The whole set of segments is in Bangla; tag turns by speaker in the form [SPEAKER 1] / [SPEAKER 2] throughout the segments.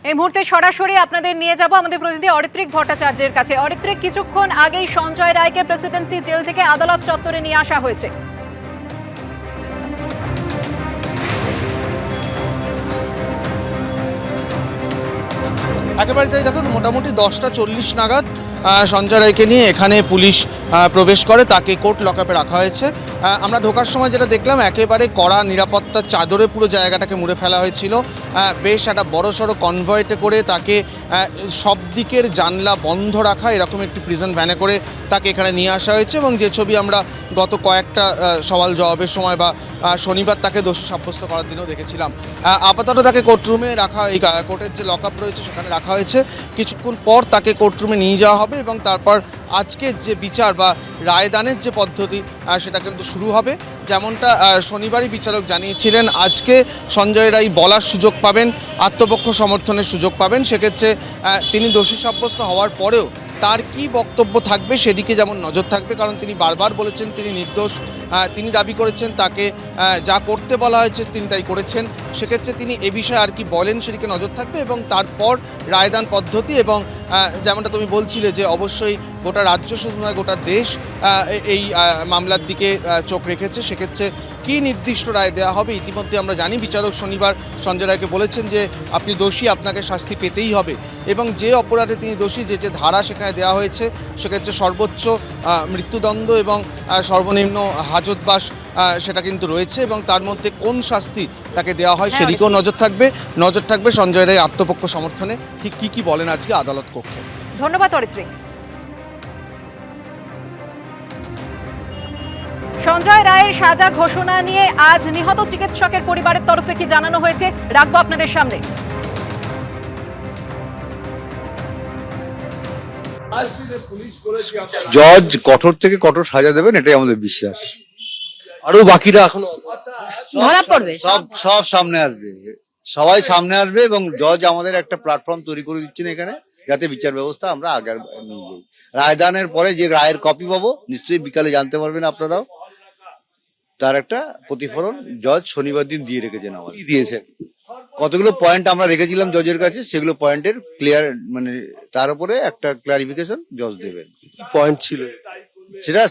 [SPEAKER 1] এই মুহূর্তে সরাসরি আপনাদের নিয়ে যাব আমাদের প্রতিনিধি অরিত্রিক ভট্টাচার্যের কাছে। অরিত্রিক, কিছুক্ষণ আগেই সঞ্জয় রায়কে প্রেসিডেন্সি জেল থেকে আদালত চত্বরে নিয়ে আসা হয়েছে।
[SPEAKER 2] একেবারে তাই, দেখুন মোটামুটি 10টা 40 নাগাদ সঞ্জয় রায়কে নিয়ে এখানে পুলিশ প্রবেশ করে, তাকে কোর্ট লকআপে রাখা হয়েছে। আমরা ঢোকার সময় যেটা দেখলাম, একেবারে কড়া নিরাপত্তার চাদরে পুরো জায়গাটাকে মুড়ে ফেলা হয়েছিল। বেশ একটা বড়সড় কনভয়েটে করে তাকে সব দিকের জানলা বন্ধ রাখা এরকম একটি প্রিজন ভ্যানে করে তাকে এখানে নিয়ে আসা হয়েছে। এবং যে ছবি আমরা গত কয়েকটা সওয়াল জবাবের সময় বা শনিবার তাকে দোষী সাব্যস্ত করার দিনেও দেখেছিলাম। আপাতত তাকে কোর্টরুমে রাখা, এই কোর্টের যে লকআপ রয়েছে সেখানে রাখা হয়েছে। কিছুক্ষণ পর তাকে কোর্টরুমে নিয়ে যাওয়া হবে এবং তারপর আজকের যে বিচার বা রায়দানের যে পদ্ধতি সেটা কিন্তু শুরু হবে। যেমনটা শনিবারই বিচারক জানিয়েছিলেন, আজকে সঞ্জয় রায় বলার সুযোগ পাবেন, আত্মপক্ষ সমর্থনের সুযোগ পাবেন। সেক্ষেত্রে তিনি দোষী সাব্যস্ত হওয়ার পরেও তার কি বক্তব্য থাকবে সেদিকে যেমন নজর থাকবে, কারণ তিনি বারবার বলেছেন তিনি নির্দোষ। তিনি দাবি করেছেন তাকে যা করতে বলা হয়েছে তিনি তাই করেছেন। সেক্ষেত্রে তিনি এ বিষয়ে আর কি বলেন সেদিকে নজর থাকবে এবং তারপর রায়দান পদ্ধতি এবং যেমনটা তুমি বলছিলে যে অবশ্যই গোটা রাজ্য শুধু নয় গোটা দেশ এই মামলার দিকে চোখ রেখেছে। সেক্ষেত্রে কী নির্দিষ্ট রায় দেওয়া হবে ইতিমধ্যে আমরা জানি। বিচারক শনিবার সঞ্জয় রায়কে বলেছেন যে আপনি দোষী, আপনাকে শাস্তি পেতেই হবে এবং যে অপরাধে তিনি দোষী, যে যে ধারা সেখানে দেওয়া হয়েছে সেক্ষেত্রে সর্বোচ্চ মৃত্যুদণ্ড এবং সর্বনিম্ন হাজতবাস সেটা কিন্তু রয়েছে এবং তার মধ্যে কোন শাস্তি তাকে দেওয়া হয় সেদিকেও নজর থাকবে সঞ্জয় রায় আত্মপক্ষ সমর্থনে ঠিক কী বলেন আজকে আদালত কক্ষে।
[SPEAKER 1] ধন্যবাদ অরিত্রিক। সঞ্জয় রায়ের সাজা ঘোষণা নিয়ে আজ নিহত চিকিৎসকের পরিবারের তরফে কি জানানো হয়েছে রাখবো আপনাদের সামনে।
[SPEAKER 3] জজ কঠোর থেকে কঠোর সাজা দেবেন, এটাই আমাদের বিশ্বাস।
[SPEAKER 4] আরো বাকিরা এখনো
[SPEAKER 5] ধরা পড়বে,
[SPEAKER 3] সব সামনে আসবে, সবাই সামনে আসবে এবং জজ আমাদের একটা প্ল্যাটফর্ম তৈরি করে দিচ্ছেন এখানে, যাতে বিচার ব্যবস্থা আমরা আগে নিয়ে যাই। রায়দানের পরে যে রায়ের কপি পাবো নিশ্চয়ই বিকালে জানতে পারবেন আপনারাও, তার একটা প্রতিফলন জজ শনিবার দিন দিয়ে রেখেছেন। আমার
[SPEAKER 4] দিয়েছেন
[SPEAKER 3] কতগুলো পয়েন্ট আমরা রেখেছিলাম জজের কাছে, সেগুলো পয়েন্টের ক্লিয়ার মানে তার উপরে একটা ক্লারিফিকেশন জজ দেবেন।
[SPEAKER 4] কি পয়েন্ট ছিল
[SPEAKER 3] সেটা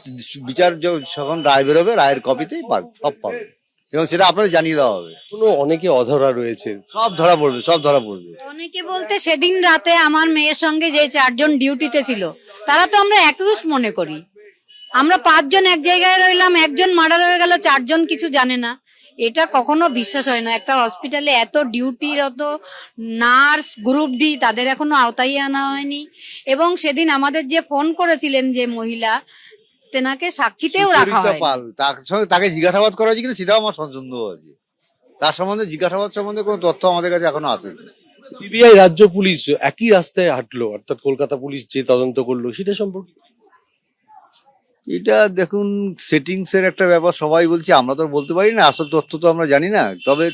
[SPEAKER 3] বিচার যখন রায় বেরোবে রায়ের কপিতেই সব পাবে এবং সেটা আপনাদের জানিয়ে দেওয়া হবে।
[SPEAKER 4] কোনো অনেকে অধরা রয়েছে,
[SPEAKER 3] সব ধরা পড়বে।
[SPEAKER 5] অনেকে বলতে সেদিন রাতে আমার মেয়ের সঙ্গে যে 4 জন ডিউটিতে ছিল তারা তো আমরা অ্যাকিউজ মনে করি। আমরা 5 জন এক জায়গায় রইলাম, একজন মার্ডার হয়ে গেল, 4 জন কিছু জানে না। এটা কখনো বিশ্বাস হয় না। একটা হসপিটালে এত ডিউটিরত নার্স, গ্রুপ ডি, তাদের এখনো আওতায় আনা হয়নি। এবং সেদিন আমাদের যে ফোন করেছিলেন যে মহিলা, তেনাকে সাক্ষীতেও রাখা হয়।
[SPEAKER 3] তাকে জিজ্ঞাসাবাদ করা হয়েছে কিনা সেটাও আমার সন্দেহ আছে। তার সম্বন্ধে জিজ্ঞাসাবাদ সম্বন্ধে কোনো তথ্য আমাদের কাছে এখনো আসেনি।
[SPEAKER 4] সিবিআই রাজ্য পুলিশ একই রাস্তায় হাঁটলো, অর্থাৎ কলকাতা পুলিশ যে তদন্ত করলো সেটা সম্পর্কে
[SPEAKER 3] এটা দেখুন সেটিংস এর একটা ব্যাপার, সবাই বলছে, আমরা তো বলতে পারি না, আসল তথ্য তো আমরা জানি না। তবে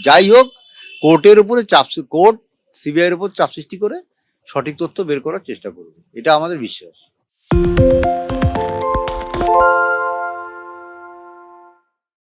[SPEAKER 3] যাই হোক, কোর্টের উপরে কোর্ট সিবিআই এর উপর চাপ সৃষ্টি করে সঠিক তথ্য বের করার চেষ্টা করবে, এটা আমাদের বিশ্বাস।